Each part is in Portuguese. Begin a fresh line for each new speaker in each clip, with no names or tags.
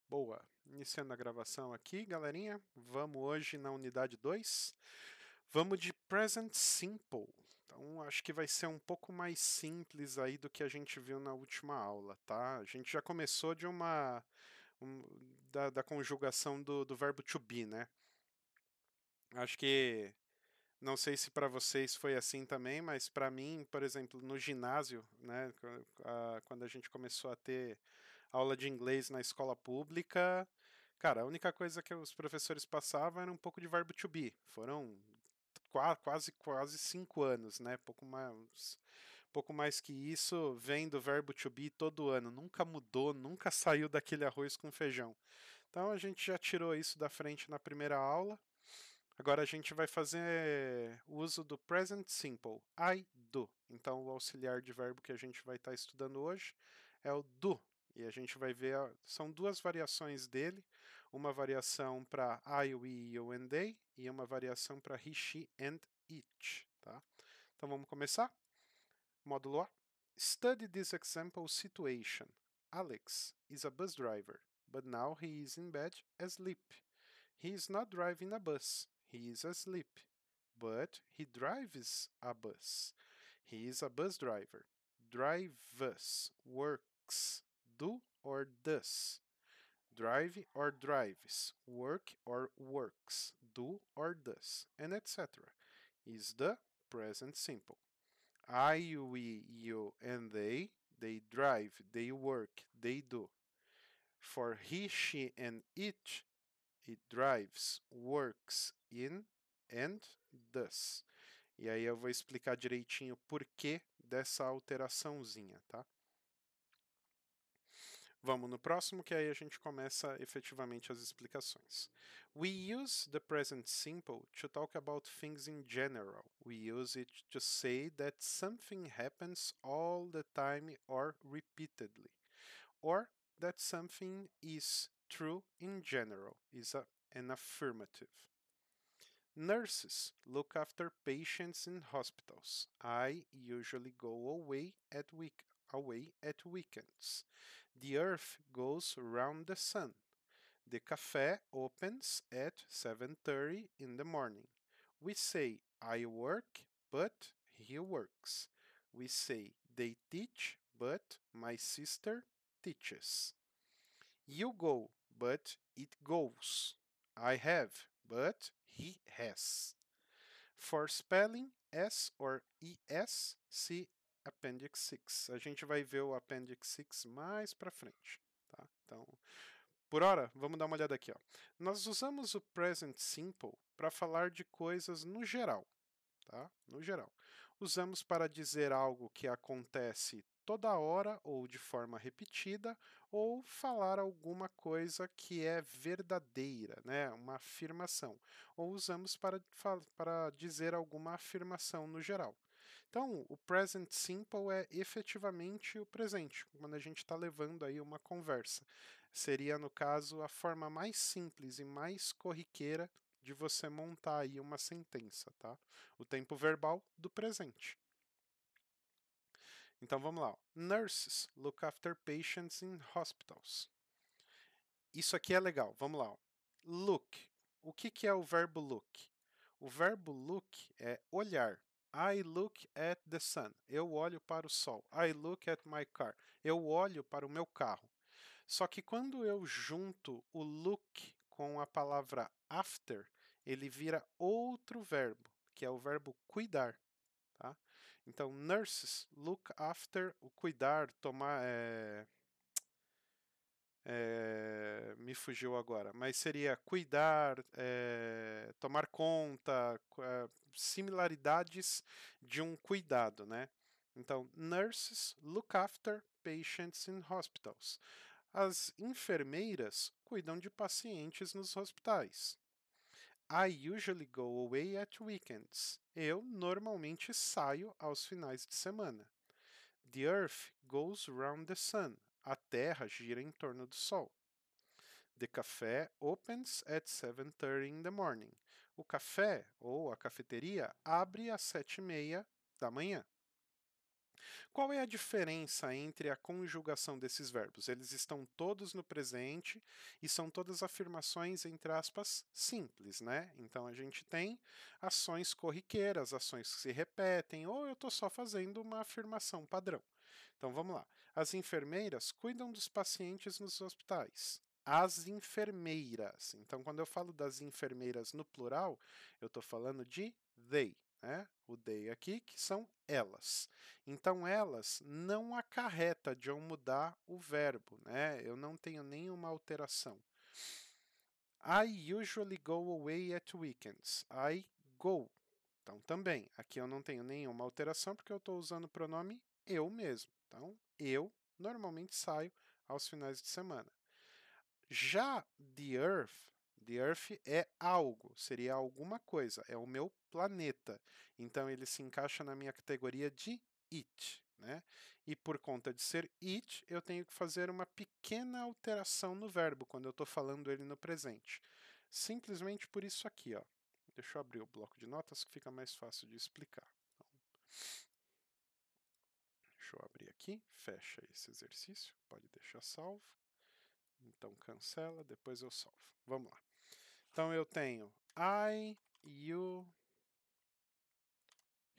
Boa. Iniciando a gravação aqui, galerinha. Vamos hoje na unidade 2. Vamos de Present Simple. Então, acho que vai ser um pouco mais simples aí do que a gente viu na última aula, tá? A gente já começou de da conjugação do verbo to be, né? Acho que não sei se para vocês foi assim também, mas para mim, por exemplo, no ginásio, né, quando a gente começou a ter aula de inglês na escola pública, cara, a única coisa que os professores passavam era um pouco de verbo to be. Foram quase 5 anos, né? Pouco mais que isso, vem do verbo to be todo ano. Nunca mudou, nunca saiu daquele arroz com feijão. Então a gente já tirou isso da frente na primeira aula. Agora a gente vai fazer o uso do present simple, I do. Então o auxiliar de verbo que a gente vai estar estudando hoje é o do. E a gente vai ver, são duas variações dele, uma variação para I, we, you and they e uma variação para he, she and it, tá? Então vamos começar? Módulo A. Study this example situation. Alex is a bus driver, but now he is in bed asleep. He is not driving a bus. He is asleep. But he drives a bus. He is a bus driver. Drives, works, do or does. Drive or drives, work or works, do or does, and etc. Is the present simple. I, we, you, and they drive, they work, they do. For he, she, and it drives, works in, and does. E aí eu vou explicar direitinho o porquê dessa alteraçãozinha, tá? Vamos no próximo, que aí a gente começa efetivamente as explicações. We use the present simple to talk about things in general. We use it to say that something happens all the time or repeatedly, or that something is true in general, is an affirmative. Nurses look after patients in hospitals. I usually go away at weekends. The earth goes around the sun. The cafe opens at 7:30 in the morning. We say I work, but he works. We say they teach, but my sister teaches. You go, but it goes. I have, but he has. For spelling, S or ES, see Appendix 6. A gente vai ver o Appendix 6 mais para frente. Tá? Então, por hora, vamos dar uma olhada aqui. Ó. Nós usamos o Present Simple para falar de coisas no geral. Tá? No geral. Usamos para dizer algo que acontece toda hora ou de forma repetida, ou falar alguma coisa que é verdadeira, né? Uma afirmação. Ou usamos para dizer alguma afirmação no geral. Então, o present simple é efetivamente o presente, quando a gente está levando aí uma conversa. Seria, no caso, a forma mais simples e mais corriqueira de você montar aí uma sentença, tá? O tempo verbal do presente. Então vamos lá. Nurses look after patients in hospitals. Isso aqui é legal. Vamos lá. Look. O que é o verbo look? O verbo look é olhar. I look at the sun. Eu olho para o sol. I look at my car. Eu olho para o meu carro. Só que quando eu junto o look com a palavra after, ele vira outro verbo, que é o verbo cuidar. Tá? Então, nurses look after, o cuidar, tomar. Me fugiu agora, mas seria cuidar, tomar conta, similaridades de um cuidado, né? Então, nurses look after patients in hospitals. As enfermeiras cuidam de pacientes nos hospitais. I usually go away at weekends. Eu normalmente saio aos finais de semana. The earth goes round the sun. A Terra gira em torno do Sol. The café opens at 7:30 in the morning. O café ou a cafeteria abre às 7:30 da manhã. Qual é a diferença entre a conjugação desses verbos? Eles estão todos no presente e são todas afirmações, entre aspas, simples, né? Então a gente tem ações corriqueiras, ações que se repetem, ou eu estou só fazendo uma afirmação padrão. Então vamos lá. As enfermeiras cuidam dos pacientes nos hospitais. As enfermeiras. Então, quando eu falo das enfermeiras no plural, eu estou falando de they, né? O they aqui, que são elas. Então, elas não acarreta de eu mudar o verbo, né? Eu não tenho nenhuma alteração. I usually go away at weekends. I go. Então, também, aqui eu não tenho nenhuma alteração porque eu estou usando o pronome eu mesmo. Então, eu normalmente saio aos finais de semana. Já the Earth é algo, seria alguma coisa, é o meu planeta. Então, ele se encaixa na minha categoria de it, né? E por conta de ser it, eu tenho que fazer uma pequena alteração no verbo quando eu estou falando ele no presente. Simplesmente por isso aqui, ó. Deixa eu abrir o bloco de notas que fica mais fácil de explicar. Então, deixa eu abrir aqui, fecha esse exercício, pode deixar salvo. Então cancela, depois eu salvo. Vamos lá. Então eu tenho I, you,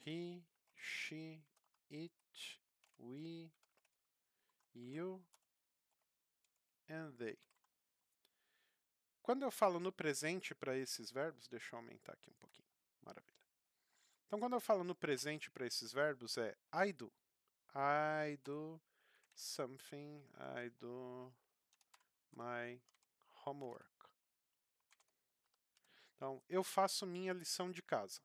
he, she, it, we, you and they. Quando eu falo no presente para esses verbos, deixa eu aumentar aqui um pouquinho. Maravilha. Então, quando eu falo no presente para esses verbos, é I do. I do something. I do my homework. Então, eu faço minha lição de casa.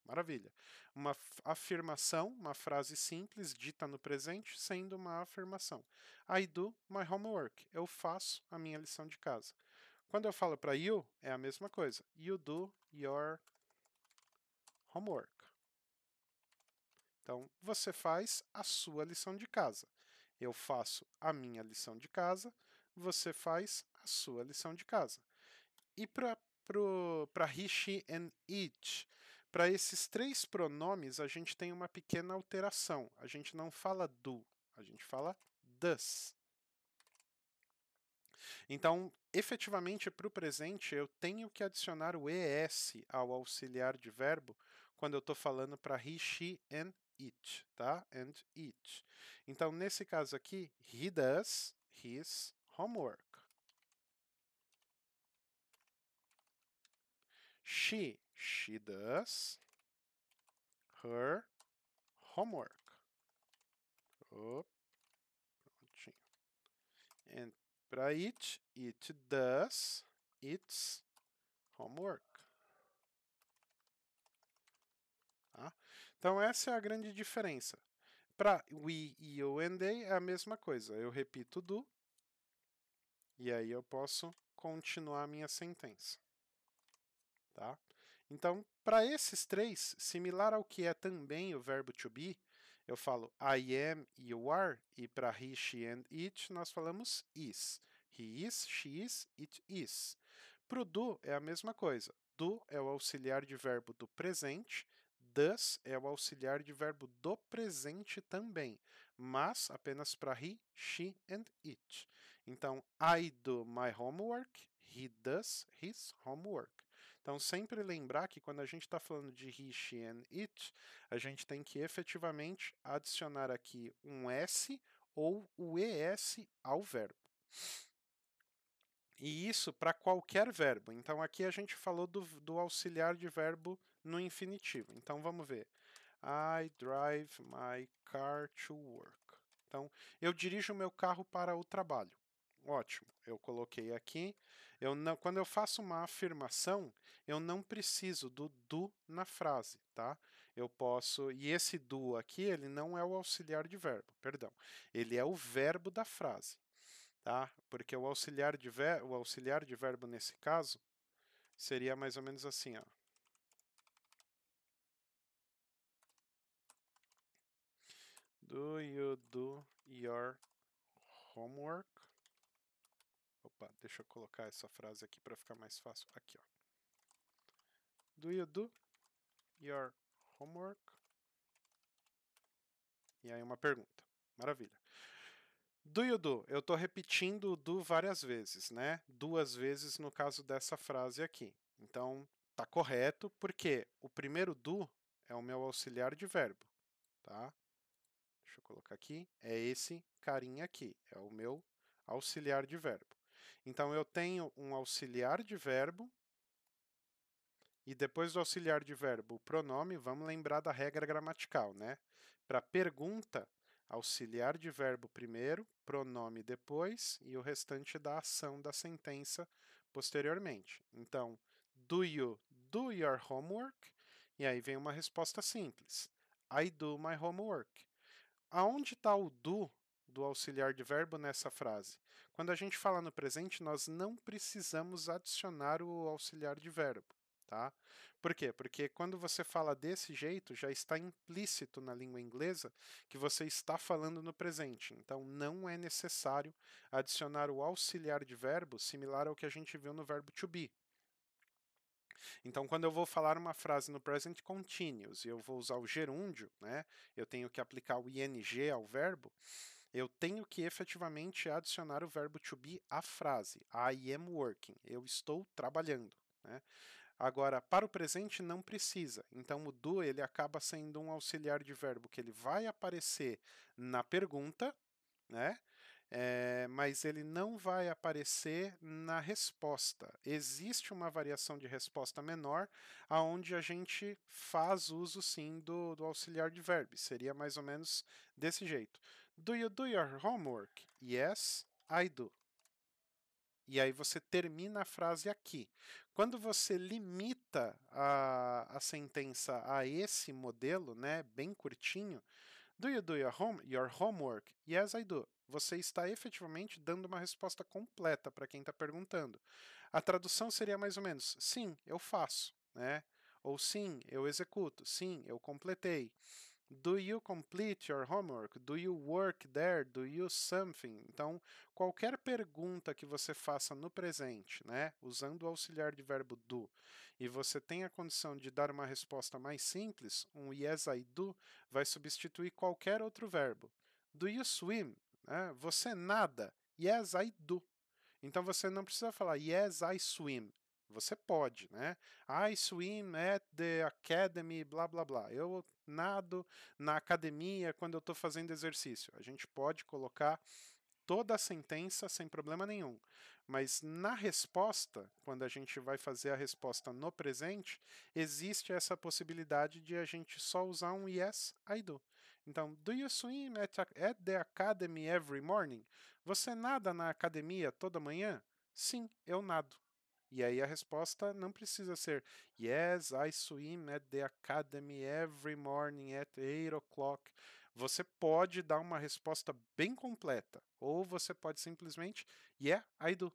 Maravilha. Uma afirmação, uma frase simples, dita no presente, sendo uma afirmação. I do my homework. Eu faço a minha lição de casa. Quando eu falo para you, é a mesma coisa. You do your homework. Então, você faz a sua lição de casa. Eu faço a minha lição de casa, você faz a sua lição de casa. E para he, she and it, para esses três pronomes, a gente tem uma pequena alteração. A gente não fala do, a gente fala does. Então, efetivamente, para o presente, eu tenho que adicionar o ES ao auxiliar de verbo quando eu estou falando para he, she and it, tá? And it. Então, nesse caso aqui, he does his homework. She does her homework. Oh, prontinho. And para it does its homework. Tá? Então, essa é a grande diferença. Para we, you and they é a mesma coisa. Eu repito do e aí eu posso continuar a minha sentença. Tá? Então, para esses três, similar ao que é também o verbo to be, eu falo I am, you are, e para he, she and it, nós falamos is. He is, she is, it is. Para o do é a mesma coisa. Do é o auxiliar de verbo do presente, does é o auxiliar de verbo do presente também, mas apenas para he, she and it. Então, I do my homework, he does his homework. Então, sempre lembrar que quando a gente está falando de he, she and it, a gente tem que efetivamente adicionar aqui um S ou o ES ao verbo. E isso para qualquer verbo. Então, aqui a gente falou do auxiliar de verbo no infinitivo. Então, vamos ver. I drive my car to work. Então, eu dirijo o meu carro para o trabalho. Ótimo, eu coloquei aqui. Quando eu faço uma afirmação, eu não preciso do do na frase, tá? Eu posso, e esse do aqui, ele não é o auxiliar de verbo, perdão. Ele é o verbo da frase, tá? Porque o auxiliar de verbo nesse caso seria mais ou menos assim, ó. Do you do your homework? Opa, deixa eu colocar essa frase aqui para ficar mais fácil. Aqui, ó. Do you do your homework? E aí uma pergunta. Maravilha. Do you do? Eu estou repetindo o do várias vezes, né? 2 vezes no caso dessa frase aqui. Então, tá correto, porque o primeiro do é o meu auxiliar de verbo, tá? Deixa eu colocar aqui. É esse carinha aqui, é o meu auxiliar de verbo. Então, eu tenho um auxiliar de verbo e depois do auxiliar de verbo, o pronome, vamos lembrar da regra gramatical, né? Para pergunta, auxiliar de verbo primeiro, pronome depois e o restante da ação da sentença posteriormente. Então, do you do your homework? E aí vem uma resposta simples. I do my homework. Aonde está o do auxiliar de verbo nessa frase? Quando a gente fala no presente, nós não precisamos adicionar o auxiliar de verbo. Tá? Por quê? Porque quando você fala desse jeito, já está implícito na língua inglesa que você está falando no presente. Então, não é necessário adicionar o auxiliar de verbo similar ao que a gente viu no verbo to be. Então, quando eu vou falar uma frase no present continuous e eu vou usar o gerúndio, né, eu tenho que aplicar o ing ao verbo, eu tenho que efetivamente adicionar o verbo to be à frase. I am working. Eu estou trabalhando. Né? Agora, para o presente não precisa. Então, o do ele acaba sendo um auxiliar de verbo que ele vai aparecer na pergunta, né? Mas ele não vai aparecer na resposta. Existe uma variação de resposta menor, aonde a gente faz uso sim do auxiliar de verbo. Seria mais ou menos desse jeito. Do you do your homework? Yes, I do. E aí você termina a frase aqui. Quando você limita a sentença a esse modelo, né, bem curtinho, do you do your homework? Yes, I do. Você está efetivamente dando uma resposta completa para quem está perguntando. A tradução seria mais ou menos: sim, eu faço, né? Ou sim, eu executo. Sim, eu completei. Do you complete your homework? Do you work there? Do you something? Então, qualquer pergunta que você faça no presente, né, usando o auxiliar de verbo do, e você tem a condição de dar uma resposta mais simples, um yes I do vai substituir qualquer outro verbo. Do you swim? Né? Você nada? Yes I do. Então você não precisa falar yes I swim. Você pode, né? I swim at the academy, blá blá blá. Eu nado na academia quando eu estou fazendo exercício. A gente pode colocar toda a sentença sem problema nenhum. Mas na resposta, quando a gente vai fazer a resposta no presente, existe essa possibilidade de a gente só usar um yes, I do. Então, do you swim at the academy every morning? Você nada na academia toda manhã? Sim, eu nado. E aí a resposta não precisa ser Yes, I swim at the academy every morning at 8 o'clock. Você pode dar uma resposta bem completa, ou você pode simplesmente Yeah, I do.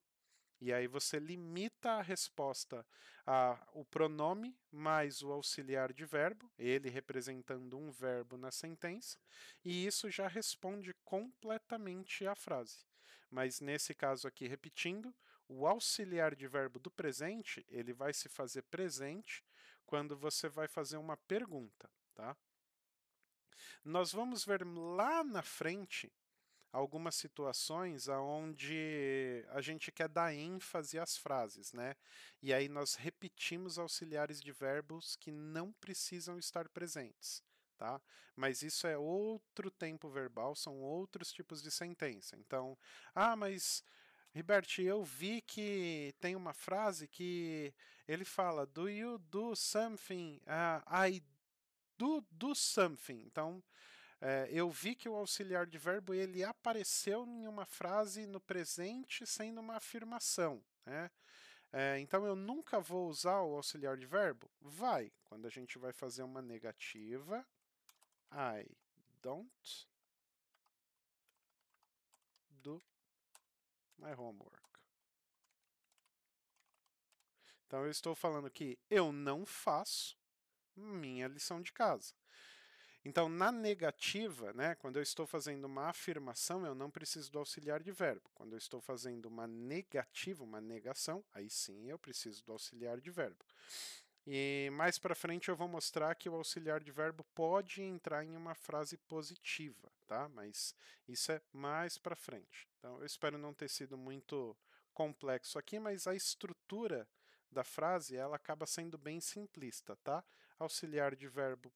E aí você limita a resposta ao pronome mais o auxiliar de verbo, ele representando um verbo na sentença, e isso já responde completamente a frase. Mas nesse caso aqui, repetindo, o auxiliar de verbo do presente, ele vai se fazer presente quando você vai fazer uma pergunta, tá? Nós vamos ver lá na frente algumas situações onde a gente quer dar ênfase às frases, né? E aí nós repetimos auxiliares de verbos que não precisam estar presentes, tá? Mas isso é outro tempo verbal, são outros tipos de sentença. Então, mas Ribert, eu vi que tem uma frase que ele fala do you do something? I do something. Então, eu vi que o auxiliar de verbo ele apareceu em uma frase no presente sendo uma afirmação. Né? Então eu nunca vou usar o auxiliar de verbo? Vai. Quando a gente vai fazer uma negativa, I don't do my homework. Então eu estou falando que eu não faço minha lição de casa. Então, na negativa, né, quando eu estou fazendo uma afirmação, eu não preciso do auxiliar de verbo. Quando eu estou fazendo uma negativa, uma negação, aí sim eu preciso do auxiliar de verbo. E mais para frente eu vou mostrar que o auxiliar de verbo pode entrar em uma frase positiva, tá? Mas isso é mais para frente. Então eu espero não ter sido muito complexo aqui, mas a estrutura da frase ela acaba sendo bem simplista, tá? Auxiliar de verbo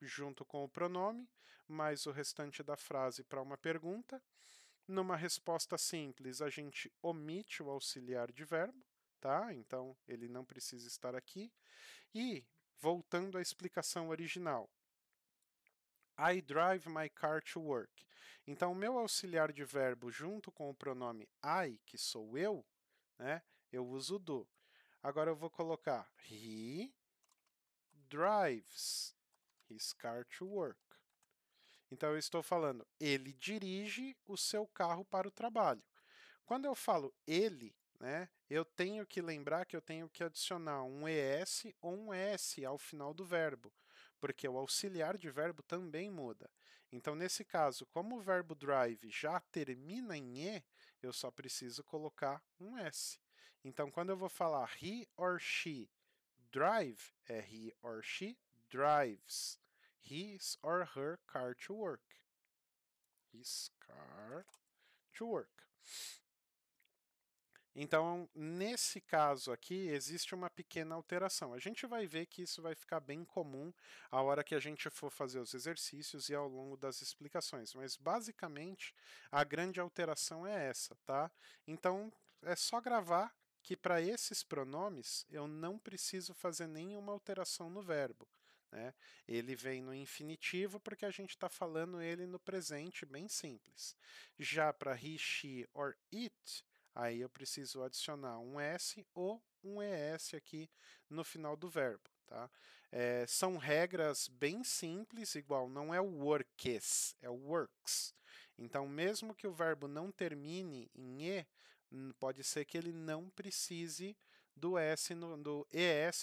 junto com o pronome, mais o restante da frase para uma pergunta. Numa resposta simples, a gente omite o auxiliar de verbo, tá? Então ele não precisa estar aqui. E, voltando à explicação original, I drive my car to work. Então, o meu auxiliar de verbo junto com o pronome I, que sou eu, né, eu uso do. Agora eu vou colocar he drives his car to work. Então, eu estou falando, ele dirige o seu carro para o trabalho. Quando eu falo ele, né, eu tenho que lembrar que eu tenho que adicionar um ES ou um ES ao final do verbo, porque o auxiliar de verbo também muda. Então, nesse caso, como o verbo drive já termina em E, eu só preciso colocar um S. Então, quando eu vou falar he or she drive, é he or she drives his or her car to work. His car to work. Então, nesse caso aqui, existe uma pequena alteração. A gente vai ver que isso vai ficar bem comum a hora que a gente for fazer os exercícios e ao longo das explicações, mas basicamente a grande alteração é essa, tá? Então, é só gravar que para esses pronomes eu não preciso fazer nenhuma alteração no verbo. Né? Ele vem no infinitivo porque a gente está falando ele no presente, bem simples. Já para he, she or it, aí eu preciso adicionar um S ou um ES aqui no final do verbo. Tá? São regras bem simples, igual não é o works, é o works. Então, mesmo que o verbo não termine em E, pode ser que ele não precise do ES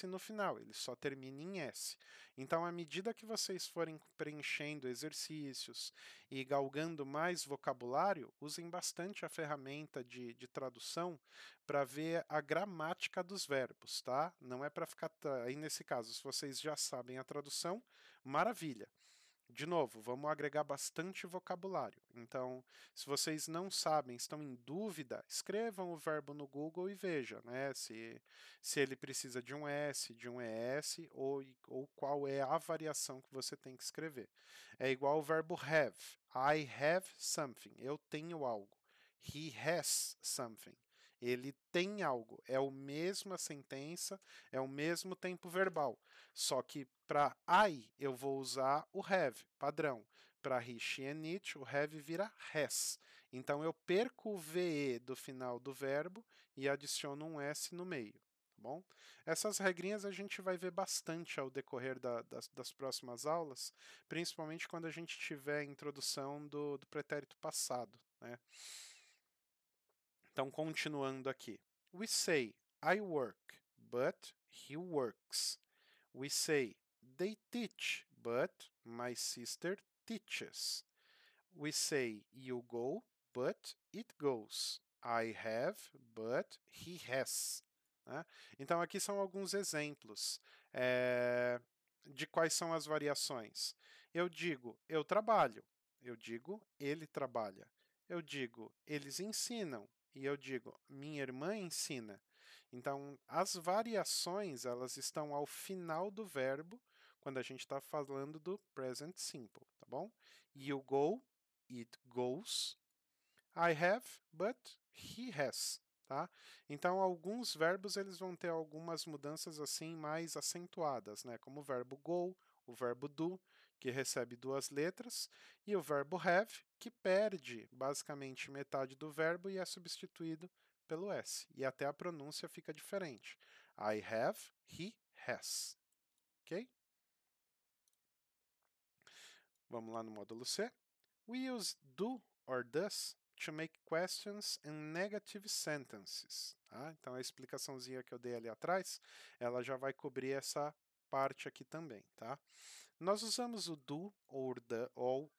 no final, ele só termina em S. Então, à medida que vocês forem preenchendo exercícios e galgando mais vocabulário, usem bastante a ferramenta de tradução para ver a gramática dos verbos, tá? Não é para ficar aí nesse caso, se vocês já sabem a tradução, maravilha. De novo, vamos agregar bastante vocabulário. Então, se vocês não sabem, estão em dúvida, escrevam o verbo no Google e veja, né, se ele precisa de um S, de um ES ou qual é a variação que você tem que escrever. É igual o verbo have. I have something. Eu tenho algo. He has something. Ele tem algo. É a mesma sentença, é o mesmo tempo verbal. Só que para I eu vou usar o have, padrão. Para he, she and it, o have vira has. Então eu perco o VE do final do verbo e adiciono um S no meio. Tá bom? Essas regrinhas a gente vai ver bastante ao decorrer das próximas aulas, principalmente quando a gente tiver a introdução do pretérito passado. Né? Então, continuando aqui. We say I work, but he works. We say they teach, but my sister teaches. We say you go, but it goes. I have, but he has. Né? Então, aqui são alguns exemplos de quais são as variações. Eu digo eu trabalho, eu digo ele trabalha, eu digo eles ensinam e eu digo minha irmã ensina. Então, as variações elas estão ao final do verbo quando a gente está falando do present simple, tá bom? You go, it goes. I have, but he has. Tá? Então, alguns verbos eles vão ter algumas mudanças assim mais acentuadas, né? Como o verbo go, o verbo do, que recebe duas letras, e o verbo have, que perde basicamente metade do verbo e é substituído pelo S. E até a pronúncia fica diferente. I have, he has. Ok? Vamos lá no módulo C. We use do or does to make questions and negative sentences. Tá? Então, a explicaçãozinha que eu dei ali atrás, ela já vai cobrir essa parte aqui também. Tá? Nós usamos o do ou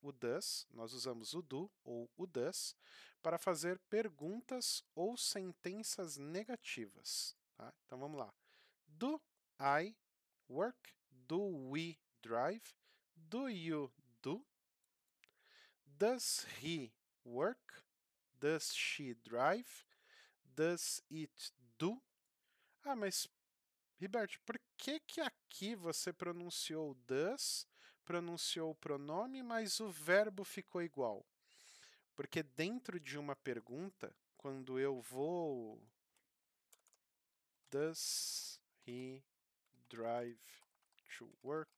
o does, nós usamos o do ou o does para fazer perguntas ou sentenças negativas. Tá? Então, vamos lá. Do I work? Do we drive? Do you do? Does he work? Does she drive? Does it do? Ah, mas, Ribert, por que que aqui você pronunciou does, pronunciou o pronome, mas o verbo ficou igual? Porque dentro de uma pergunta, quando eu vou... Does he drive to work?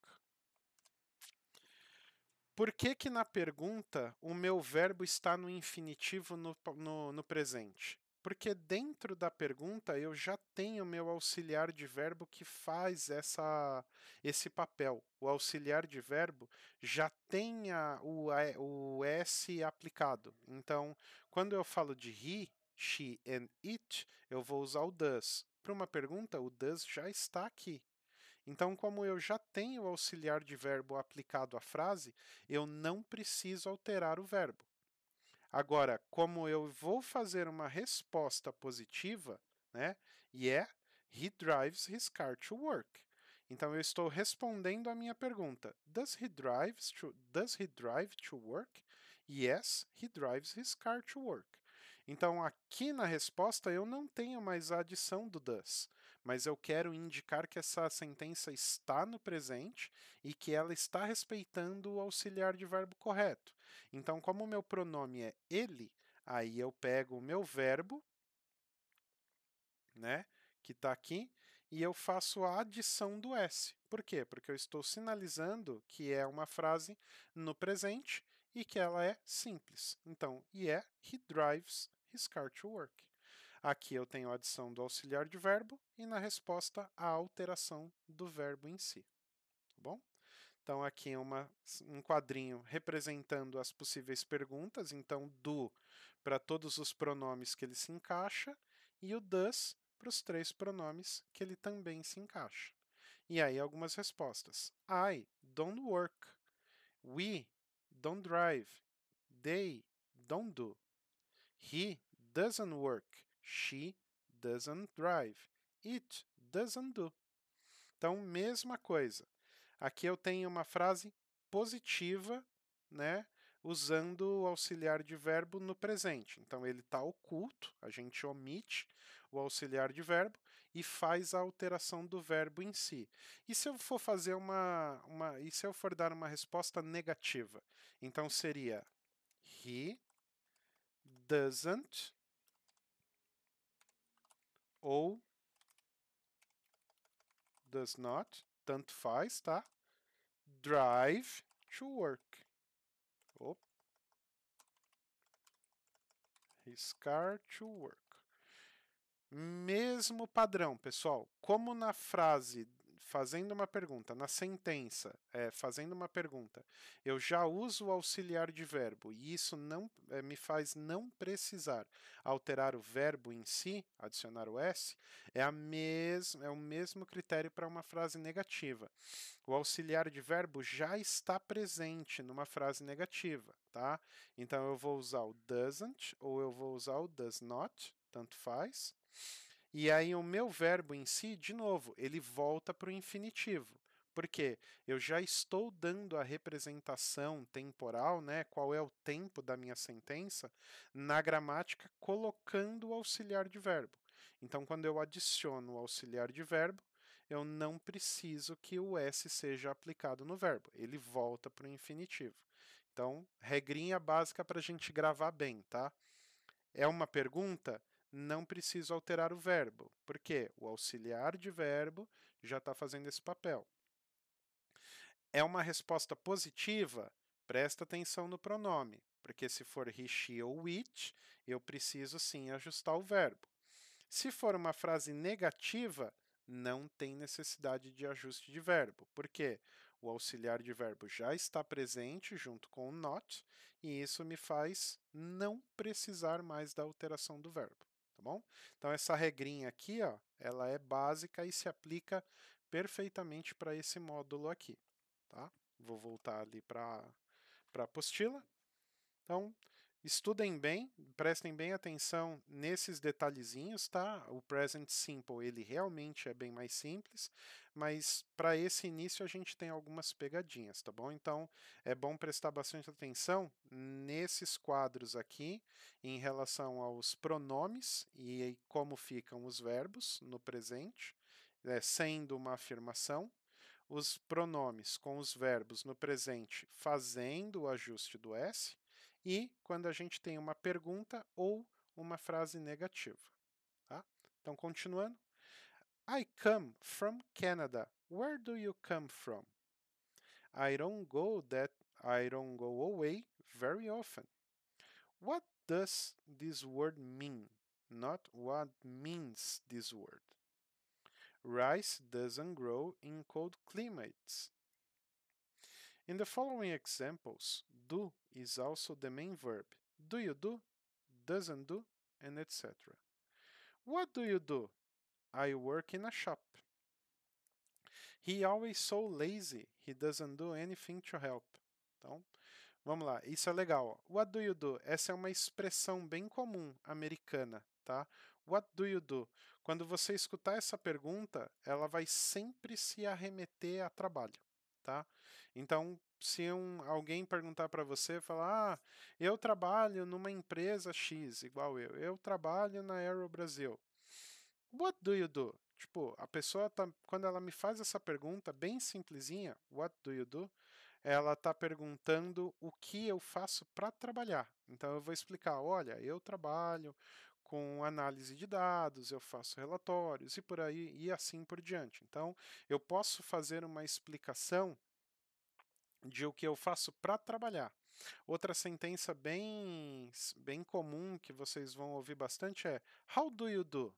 Por que que na pergunta o meu verbo está no infinitivo no presente? Porque dentro da pergunta eu já tenho meu auxiliar de verbo que faz esse papel. O auxiliar de verbo já tem o S aplicado. Então, quando eu falo de he, she and it, eu vou usar o does. Para uma pergunta, o does já está aqui. Então, como eu já tenho o auxiliar de verbo aplicado à frase, eu não preciso alterar o verbo. Agora, como eu vou fazer uma resposta positiva, né? He drives his car to work. Então, eu estou respondendo à minha pergunta. Does he drive to work? Yes, he drives his car to work. Então, aqui na resposta, eu não tenho mais a adição do does, mas eu quero indicar que essa sentença está no presente e que ela está respeitando o auxiliar de verbo correto. Então, como o meu pronome é ele, aí eu pego o meu verbo, né, que está aqui, e eu faço a adição do S. Por quê? Porque eu estou sinalizando que é uma frase no presente e que ela é simples. Então, he drives his car to work. Aqui eu tenho a adição do auxiliar de verbo e na resposta a alteração do verbo em si. Tá bom? Então, aqui é um quadrinho representando as possíveis perguntas. Então, do para todos os pronomes que ele se encaixa e o does para os 3 pronomes que ele também se encaixa. E aí, algumas respostas. I don't work. We don't drive. They don't do. He doesn't work. She doesn't drive. It doesn't do. Então, mesma coisa. Aqui eu tenho uma frase positiva, né, usando o auxiliar de verbo no presente. Então, ele está oculto, a gente omite o auxiliar de verbo e faz a alteração do verbo em si. E se eu for fazer e se eu for dar uma resposta negativa? Então, seria he doesn't ou does not, tanto faz, tá? Drive to work. Opa. His car to work. Mesmo padrão, pessoal. Como na frase fazendo uma pergunta, na sentença fazendo uma pergunta, eu já uso o auxiliar de verbo e isso não me faz não precisar alterar o verbo em si, adicionar o S, é o mesmo critério para uma frase negativa. O auxiliar de verbo já está presente numa frase negativa, tá? Então eu vou usar o doesn't ou eu vou usar o does not, tanto faz. E aí o meu verbo em si, de novo, ele volta para o infinitivo. Porque eu já estou dando a representação temporal, né? Qual é o tempo da minha sentença, na gramática, colocando o auxiliar de verbo. Então, quando eu adiciono o auxiliar de verbo, eu não preciso que o S seja aplicado no verbo. Ele volta para o infinitivo. Então, regrinha básica para a gente gravar bem, tá? É uma pergunta? Não preciso alterar o verbo. Por quê? O auxiliar de verbo já está fazendo esse papel. É uma resposta positiva? Presta atenção no pronome, porque se for he, she ou it, eu preciso sim ajustar o verbo. Se for uma frase negativa, não tem necessidade de ajuste de verbo. Por quê? O auxiliar de verbo já está presente junto com o not, e isso me faz não precisar mais da alteração do verbo, tá bom? Então, essa regrinha aqui, ó, ela é básica e se aplica perfeitamente para esse módulo aqui, tá? Vou voltar ali para a apostila. Então, Estudem bem, prestem bem atenção nesses detalhezinhos, tá? O present simple, ele realmente é bem mais simples, mas para esse início a gente tem algumas pegadinhas, tá bom? Então, é bom prestar bastante atenção nesses quadros aqui em relação aos pronomes e como ficam os verbos no presente, sendo uma afirmação, os pronomes com os verbos no presente fazendo o ajuste do S, e quando a gente tem uma pergunta ou uma frase negativa. Tá? Então, continuando. I come from Canada. Where do you come from? I don't go away very often. What does this word mean? Not what means this word. Rice doesn't grow in cold climates. In the following examples, do is also the main verb. Do you do? Doesn't do? And etc. What do you do? I work in a shop. He always so lazy, he doesn't do anything to help. Então, vamos lá, isso é legal. What do you do? Essa é uma expressão bem comum americana, tá? What do you do? Quando você escutar essa pergunta, ela vai sempre se arremeter a trabalho, tá? Então, se alguém perguntar para você, falar, eu trabalho numa empresa X, igual eu trabalho na Aero Brasil. What do you do? Tipo, a pessoa tá, quando ela me faz essa pergunta bem simplesinha, what do you do? Ela está perguntando o que eu faço para trabalhar. Então eu vou explicar, olha, eu trabalho com análise de dados, eu faço relatórios e por aí e assim por diante. Então eu posso fazer uma explicação de o que eu faço para trabalhar. Outra sentença bem comum que vocês vão ouvir bastante é How do you do?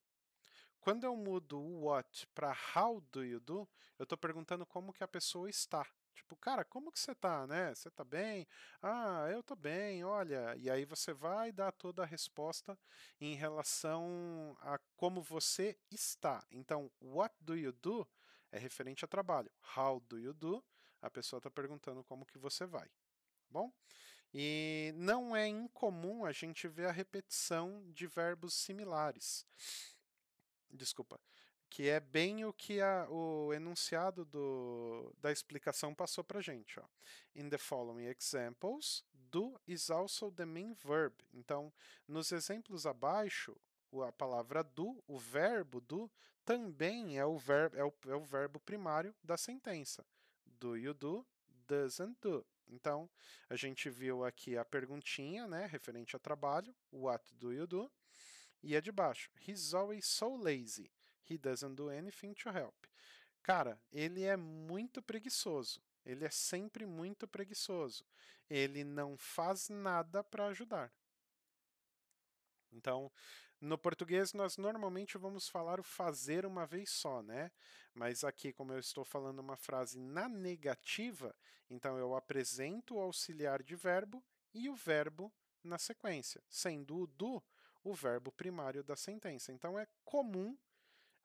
Quando eu mudo o what para how do you do, eu estou perguntando como que a pessoa está. Tipo, cara, como que você tá, né? Você tá bem? Ah, eu tô bem, olha. E aí você vai dar toda a resposta em relação a como você está. Então, what do you do é referente a trabalho. How do you do? A pessoa está perguntando como que você vai. Bom? E não é incomum a gente ver a repetição de verbos similares. Desculpa, que é bem o que o enunciado da explicação passou para a gente. Ó. In the following examples, do is also the main verb. Então, nos exemplos abaixo, a palavra do, o verbo do, também é o verbo primário da sentença. Do you do? Doesn't do. Então, a gente viu aqui a perguntinha, né, referente a trabalho, what do you do? E a de baixo, he's always so lazy, he doesn't do anything to help. Cara, ele é muito preguiçoso. Ele é sempre muito preguiçoso. Ele não faz nada para ajudar. Então, no português, nós normalmente vamos falar o fazer uma vez só, né? Mas aqui, como eu estou falando uma frase na negativa, então eu apresento o auxiliar de verbo e o verbo na sequência, sendo o do o verbo primário da sentença. Então, é comum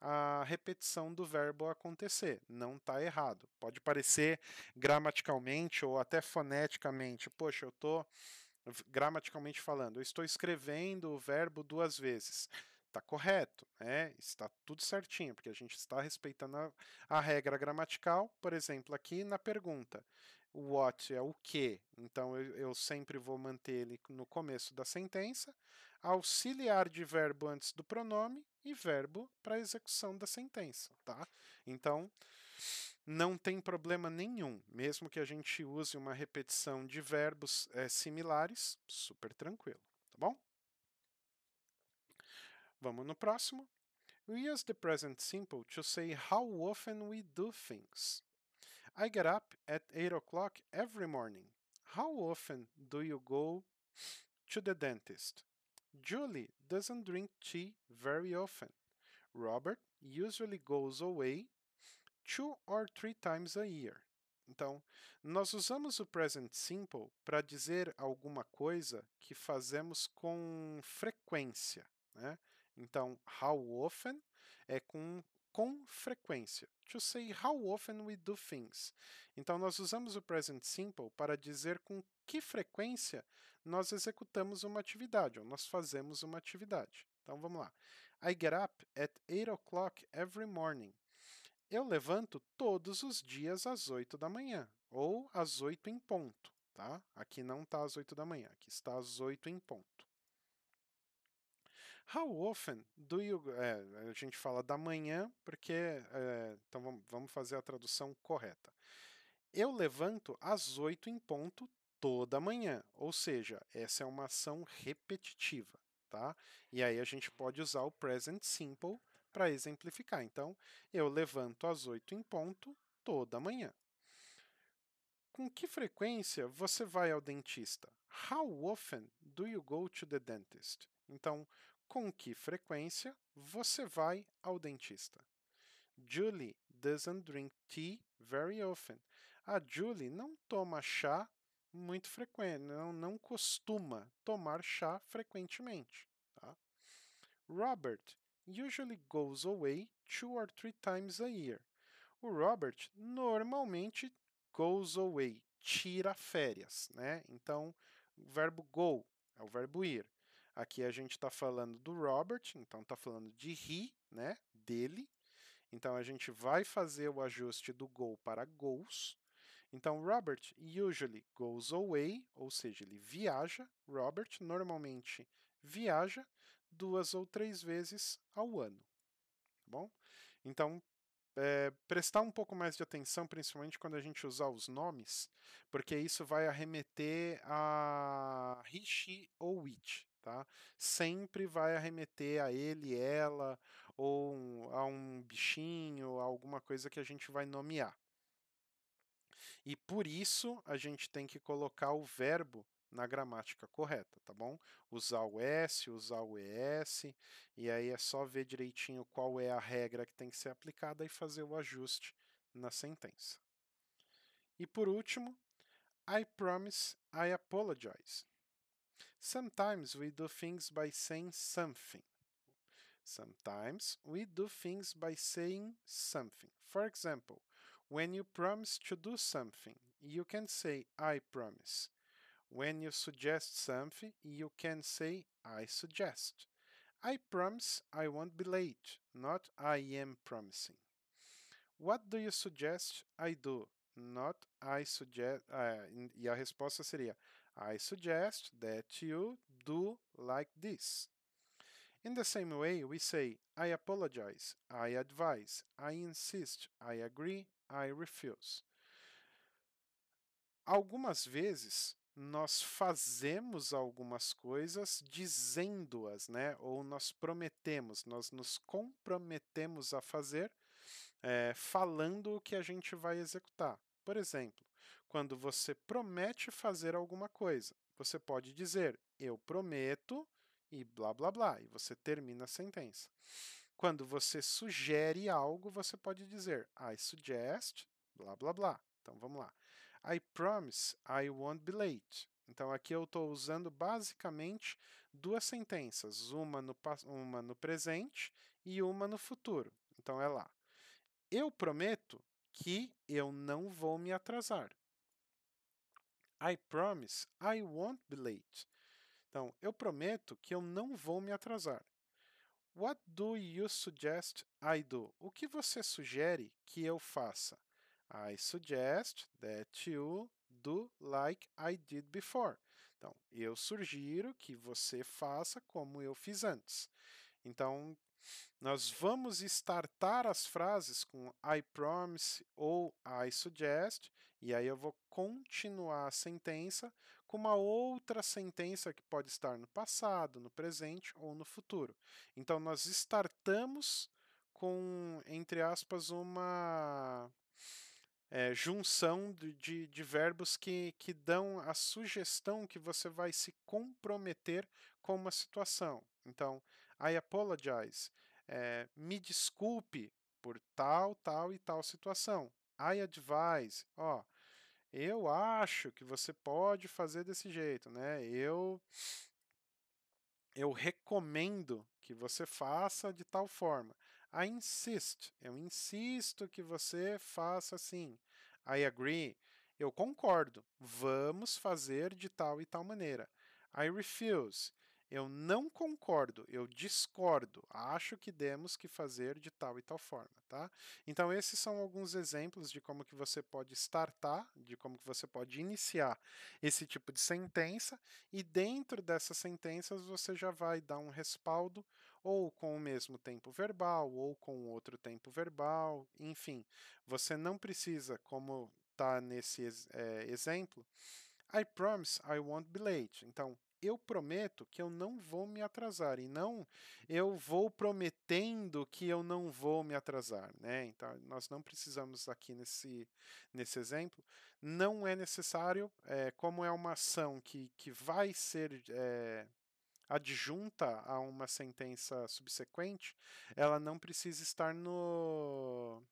a repetição do verbo acontecer. Não está errado. Pode parecer gramaticalmente ou até foneticamente, poxa, eu estou gramaticalmente falando, eu estou escrevendo o verbo duas vezes. Está correto, né? Está tudo certinho, porque a gente está respeitando a regra gramatical. Por exemplo, aqui na pergunta, o what é o que, então eu sempre vou manter ele no começo da sentença, auxiliar de verbo antes do pronome e verbo para execução da sentença, tá? Então, não tem problema nenhum, mesmo que a gente use uma repetição de verbos similares, super tranquilo, tá bom? Vamos no próximo. We use the present simple to say how often we do things. I get up at 8 o'clock every morning. How often do you go to the dentist? Julie doesn't drink tea very often. Robert usually goes away 2 or 3 times a year. Então, nós usamos o present simple para dizer alguma coisa que fazemos com frequência, né? Então, how often é com frequência. To say how often we do things. Então, nós usamos o present simple para dizer com que frequência nós executamos uma atividade, ou nós fazemos uma atividade. Então vamos lá. I get up at 8 o'clock every morning. Eu levanto todos os dias às 8 da manhã, ou às 8 em ponto, tá? Aqui não está às 8 da manhã, aqui está às 8 em ponto. How often do you... a gente fala da manhã, porque... então vamos fazer a tradução correta. Eu levanto às 8 em ponto toda manhã, ou seja, essa é uma ação repetitiva, tá? E aí a gente pode usar o present simple para exemplificar. Então, eu levanto às 8 em ponto toda manhã. Com que frequência você vai ao dentista? How often do you go to the dentist? Então, com que frequência você vai ao dentista? Julie doesn't drink tea very often. A Julie não toma chá muito frequente, não costuma tomar chá frequentemente. Tá? Robert usually goes away 2 or 3 times a year. O Robert normalmente goes away, tira férias, né? Então, o verbo go é o verbo ir. Aqui a gente está falando do Robert, então está falando de he, né? Dele. Então, a gente vai fazer o ajuste do go para goes. Então, Robert usually goes away, ou seja, ele viaja. Robert normalmente viaja 2 ou 3 vezes ao ano. Tá bom? Então, prestar um pouco mais de atenção, principalmente quando a gente usar os nomes, porque isso vai arremeter a he, she ou it, tá? Sempre vai arremeter a ele, ela, ou a um bichinho, a alguma coisa que a gente vai nomear. E por isso a gente tem que colocar o verbo na gramática correta, tá bom? Usar o S, usar o ES, e aí é só ver direitinho qual é a regra que tem que ser aplicada e fazer o ajuste na sentença. E por último, I promise, I apologize. Sometimes we do things by saying something. Sometimes we do things by saying something. For example, when you promise to do something, you can say I promise. When you suggest something, you can say I suggest. I promise I won't be late, not I am promising. What do you suggest I do? Not I suggest. E a resposta seria I suggest that you do like this. In the same way, we say I apologize, I advise, I insist, I agree, I refuse. Algumas vezes nós fazemos algumas coisas dizendo-as, né? Ou nós prometemos, nós nos comprometemos a fazer, falando o que a gente vai executar. Por exemplo, quando você promete fazer alguma coisa, você pode dizer eu prometo e blá blá blá, e você termina a sentença. Quando você sugere algo, você pode dizer I suggest, blá blá blá. Então vamos lá. I promise I won't be late. Então aqui eu estou usando basicamente duas sentenças, uma no presente e uma no futuro. Então é lá. Eu prometo que eu não vou me atrasar. I promise I won't be late. Então, eu prometo que eu não vou me atrasar. What do you suggest I do? O que você sugere que eu faça? I suggest that you do like I did before. Então, eu sugiro que você faça como eu fiz antes. Então, nós vamos startar as frases com I promise ou I suggest, e aí eu vou continuar a sentença com uma outra sentença que pode estar no passado, no presente ou no futuro. Então, nós startamos com, entre aspas, uma junção de verbos que dão a sugestão que você vai se comprometer com uma situação. Então, I apologize. Me desculpe por tal, tal e tal situação. I advise. Eu acho que você pode fazer desse jeito, né? Eu recomendo que você faça de tal forma. I insist. Eu insisto que você faça assim. I agree. Eu concordo. Vamos fazer de tal e tal maneira. I refuse. Eu não concordo, eu discordo. Acho que temos que fazer de tal e tal forma, tá? Então esses são alguns exemplos de como que você pode startar, de como que você pode iniciar esse tipo de sentença e dentro dessas sentenças você já vai dar um respaldo ou com o mesmo tempo verbal ou com outro tempo verbal, enfim. Você não precisa, como está nesse exemplo, I promise I won't be late. Então, eu prometo que eu não vou me atrasar e não eu vou prometendo que eu não vou me atrasar, né? Então, nós não precisamos aqui nesse exemplo, não é necessário, como é uma ação que vai ser adjunta a uma sentença subsequente, ela não precisa estar no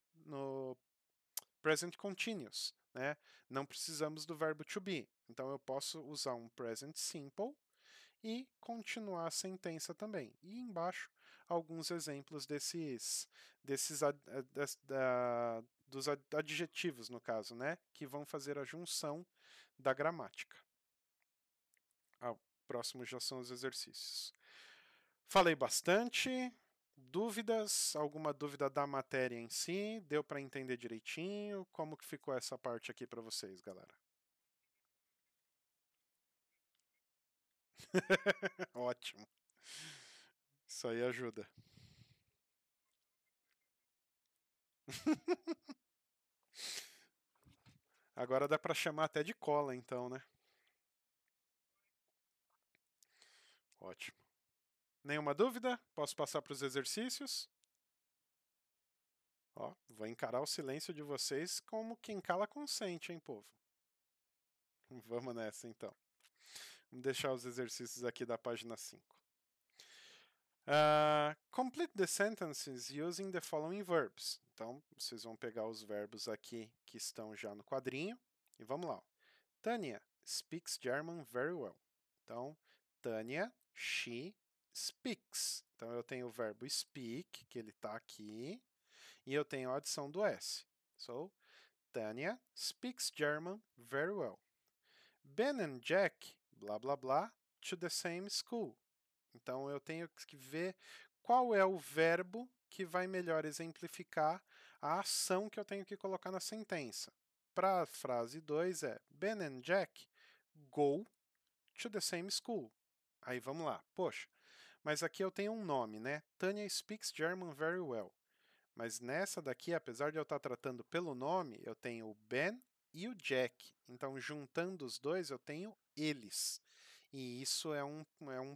present continuous, né? Não precisamos do verbo to be. Então eu posso usar um present simple e continuar a sentença também. E embaixo alguns exemplos dos adjetivos, no caso, né? Que vão fazer a junção da gramática. O próximo já são os exercícios. Falei bastante. Dúvidas? Alguma dúvida da matéria em si? Deu para entender direitinho? Como que ficou essa parte aqui para vocês, galera? Ótimo. Isso aí ajuda. Agora dá para chamar até de cola, então, né? Ótimo. Nenhuma dúvida? Posso passar para os exercícios? Ó, vou encarar o silêncio de vocês como quem cala consente, hein, povo? Vamos nessa, então. Vamos deixar os exercícios aqui da página 5. Complete the sentences using the following verbs. Então, vocês vão pegar os verbos aqui que estão já no quadrinho. E vamos lá. Tanya speaks German very well. Então, Tanya, she speaks. Então, eu tenho o verbo speak, que ele está aqui, e eu tenho a adição do S. So, Tanya speaks German very well. Ben and Jack, blá blá blá, to the same school. Então, eu tenho que ver qual é o verbo que vai melhor exemplificar a ação que eu tenho que colocar na sentença. Para a frase 2 é Ben and Jack go to the same school. Aí vamos lá. Poxa, mas aqui eu tenho um nome, né? Tanya speaks German very well. Mas nessa daqui, apesar de eu estar tratando pelo nome, eu tenho o Ben e o Jack. Então, juntando os dois, eu tenho eles. E isso é um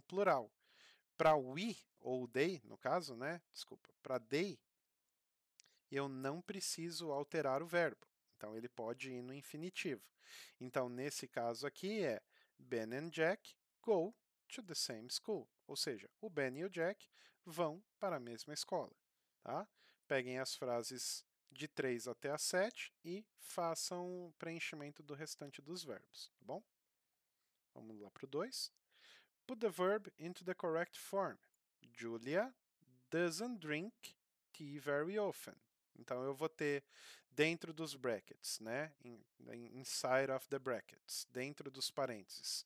plural. Para we, ou they, no caso, né? Desculpa, para they, eu não preciso alterar o verbo. Então, ele pode ir no infinitivo. Então, nesse caso aqui é Ben and Jack go to the same school. Ou seja, o Ben e o Jack vão para a mesma escola. Tá? Peguem as frases de 3 até a 7 e façam o preenchimento do restante dos verbos. Tá bom? Vamos lá para o 2. Put the verb into the correct form. Julia doesn't drink tea very often. Então eu vou ter dentro dos brackets, né? Inside of the brackets, dentro dos parênteses.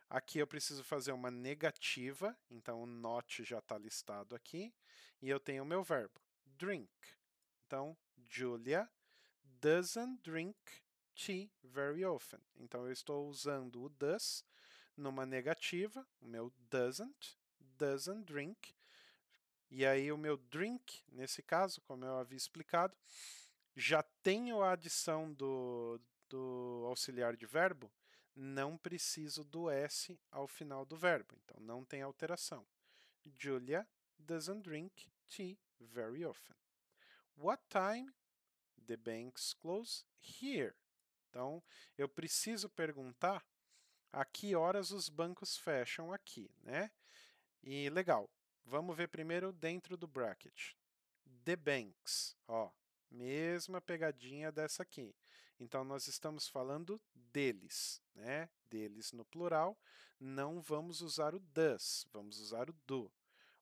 Aqui eu preciso fazer uma negativa, então o not já está listado aqui, e eu tenho o meu verbo, drink. Então, Julia doesn't drink tea very often. Então eu estou usando o does numa negativa, o meu doesn't drink, e aí o meu drink, nesse caso, como eu havia explicado, já tenho a adição do auxiliar de verbo, não preciso do S ao final do verbo, então não tem alteração. Julia doesn't drink tea very often. What time the banks close here? Então, eu preciso perguntar a que horas os bancos fecham aqui, né? E legal, vamos ver primeiro dentro do bracket. The banks, ó, mesma pegadinha dessa aqui. Então, nós estamos falando deles, né? Deles no plural. Não vamos usar o does, vamos usar o do.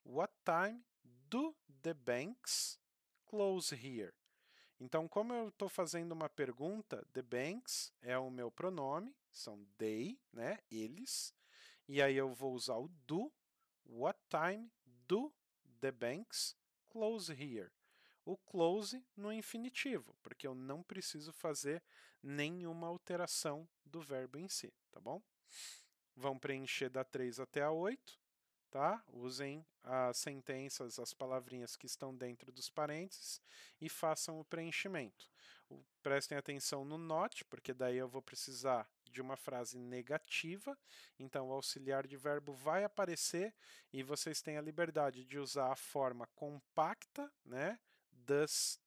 What time do the banks close here? Então, como eu estou fazendo uma pergunta, the banks é o meu pronome, são they, né? Eles. E aí eu vou usar o do. What time do the banks close here? O close no infinitivo, porque eu não preciso fazer nenhuma alteração do verbo em si, tá bom? Vão preencher da 3 até a 8, tá? Usem as sentenças, as palavrinhas que estão dentro dos parênteses e façam o preenchimento. Prestem atenção no not, porque daí eu vou precisar de uma frase negativa, então o auxiliar de verbo vai aparecer e vocês têm a liberdade de usar a forma compacta, né? Does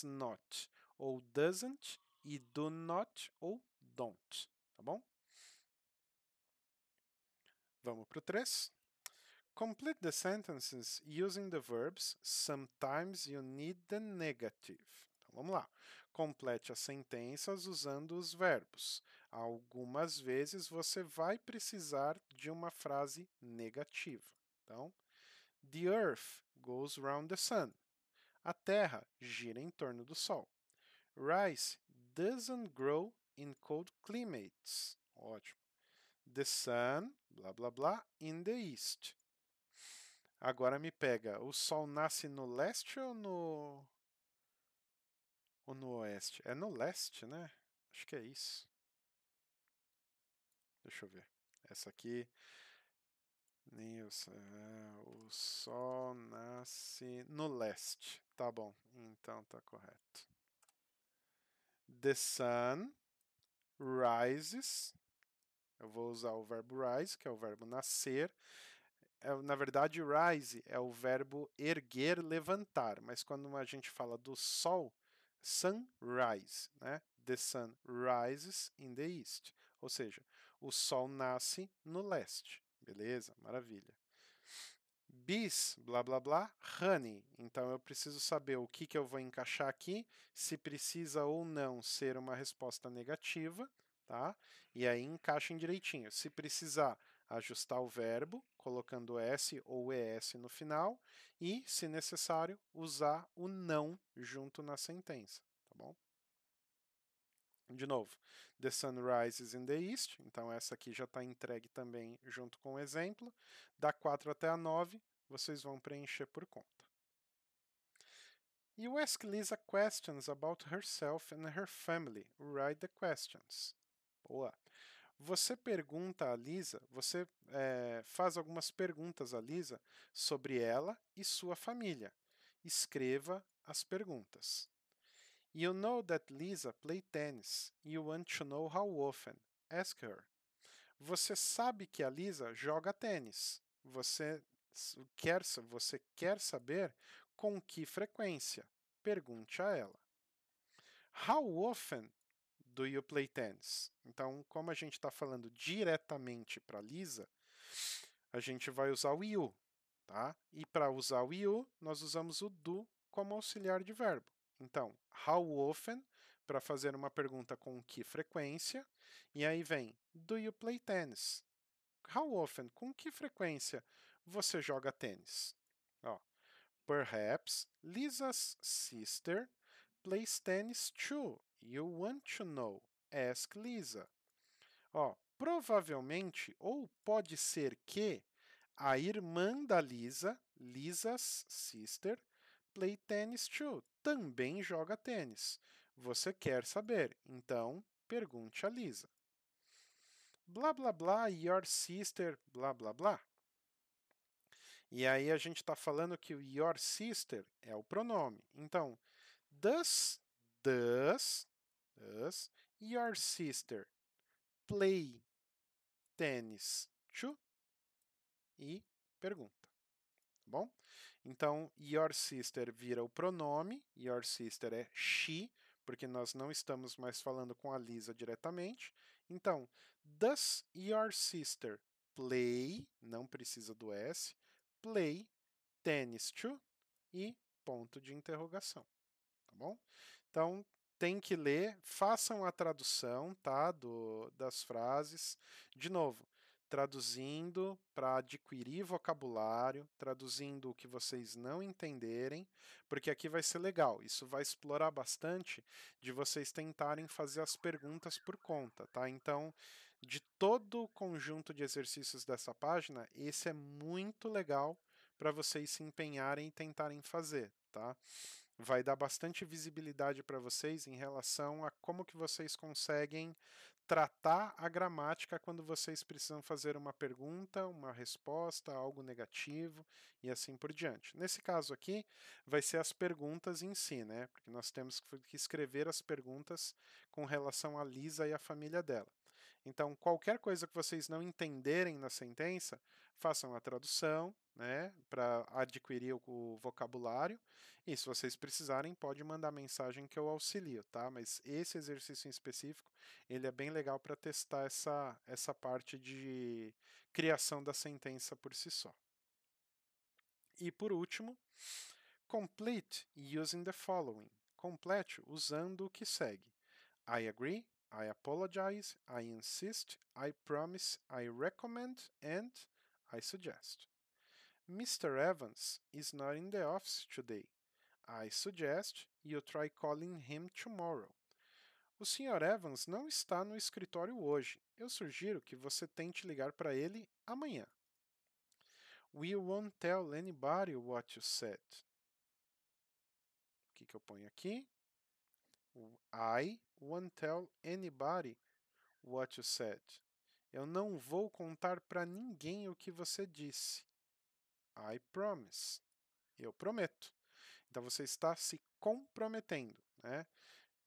not ou doesn't e do not ou don't, tá bom? Vamos para o 3. Complete the sentences using the verbs sometimes you need the negative. Então, vamos lá. Complete as sentenças usando os verbos. Algumas vezes você vai precisar de uma frase negativa. Então, the earth goes round the sun. A Terra gira em torno do Sol. Rice doesn't grow in cold climates. Ótimo. The sun, blá blá blá, in the east. Agora me pega, o Sol nasce no leste ou no oeste? É no leste, né? Acho que é isso. Deixa eu ver. Essa aqui, o Sol nasce no leste. Tá bom, então tá correto. The sun rises. Eu vou usar o verbo rise, que é o verbo nascer. Na verdade, rise é o verbo erguer, levantar, mas quando a gente fala do sol, sunrise, né? The sun rises in the east, ou seja, o sol nasce no leste, beleza? Maravilha. Bees, blá blá blá, honey. Então eu preciso saber o que eu vou encaixar aqui, se precisa ou não ser uma resposta negativa, tá? E aí encaixem direitinho. Se precisar, ajustar o verbo, colocando S ou ES no final, e, se necessário, usar o não junto na sentença, tá bom? De novo, the sun rises in the east, então essa aqui já está entregue também junto com o exemplo. Da 4 até a 9, vocês vão preencher por conta. You ask Lisa questions about herself and her family. Write the questions. Boa. Você pergunta a Lisa, você faz algumas perguntas a Lisa sobre ela e sua família. Escreva as perguntas. You know that Lisa plays tennis. You want to know how often. Ask her. Você sabe que a Lisa joga tênis. Você quer saber com que frequência. Pergunte a ela. How often do you play tennis? Então, como a gente está falando diretamente para Lisa, a gente vai usar o you, tá? E para usar o you, nós usamos o do como auxiliar de verbo. Então, how often, para fazer uma pergunta com que frequência, e aí vem, do you play tennis? How often, com que frequência você joga tênis? Ó, perhaps Lisa's sister plays tennis too. You want to know? Ask Lisa. Ó, provavelmente, ou pode ser que, a irmã da Lisa, Lisa's sister, play tennis too. Também joga tênis. Você quer saber, então pergunte a Lisa. Blá blá blá, your sister, blá blá blá. E aí a gente está falando que o your sister é o pronome. Então, does your sister play tennis too? E pergunta, tá bom? Então, your sister vira o pronome, your sister é she, porque nós não estamos mais falando com a Lisa diretamente. Então, does your sister play, não precisa do S, play tennis too? E ponto de interrogação, tá bom? Então, tem que ler, façam a tradução, tá, das frases. De novo, traduzindo para adquirir vocabulário, traduzindo o que vocês não entenderem, porque aqui vai ser legal. Isso vai explorar bastante de vocês tentarem fazer as perguntas por conta, tá? Então, de todo o conjunto de exercícios dessa página, esse é muito legal para vocês se empenharem e tentarem fazer, tá? Vai dar bastante visibilidade para vocês em relação a como que vocês conseguem tratar a gramática quando vocês precisam fazer uma pergunta, uma resposta, algo negativo e assim por diante. Nesse caso aqui, vai ser as perguntas em si, né? Porque nós temos que escrever as perguntas com relação a Lisa e a família dela. Então, qualquer coisa que vocês não entenderem na sentença, façam a tradução, né, para adquirir o vocabulário. E se vocês precisarem, pode mandar mensagem que eu auxilio, tá? Mas esse exercício em específico, ele é bem legal para testar essa parte de criação da sentença por si só. E por último, complete using the following. Complete usando o que segue. I agree, I apologize, I insist, I promise, I recommend, and I suggest. Mr. Evans is not in the office today. I suggest you try calling him tomorrow. O Sr. Evans não está no escritório hoje. Eu sugiro que você tente ligar para ele amanhã. We won't tell anybody what you said. O que eu ponho aqui? I won't tell anybody what you said. Eu não vou contar para ninguém o que você disse. I promise. Eu prometo. Então você está se comprometendo, né?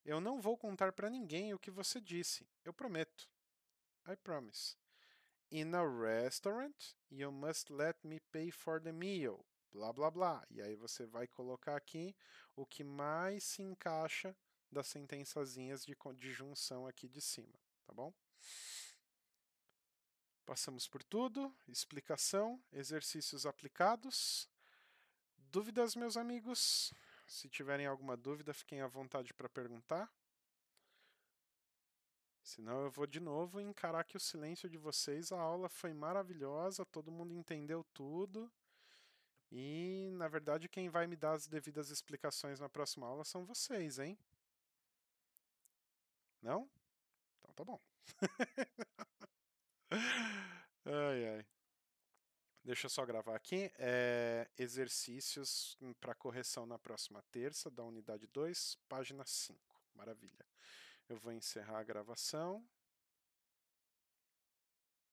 Eu não vou contar para ninguém o que você disse. Eu prometo. I promise. In a restaurant, you must let me pay for the meal. Blá, blá, blá. E aí você vai colocar aqui o que mais se encaixa das sentençazinhas de junção aqui de cima, tá bom? Passamos por tudo, explicação, exercícios aplicados. Dúvidas, meus amigos? Se tiverem alguma dúvida, fiquem à vontade para perguntar. Senão eu vou de novo encarar que o silêncio de vocês, a aula foi maravilhosa, todo mundo entendeu tudo. E, na verdade, quem vai me dar as devidas explicações na próxima aula são vocês, hein? Não? Então tá bom. Ai, ai. Deixa eu só gravar aqui. Exercícios para correção na próxima terça, da unidade 2, página 5. Maravilha. Eu vou encerrar a gravação.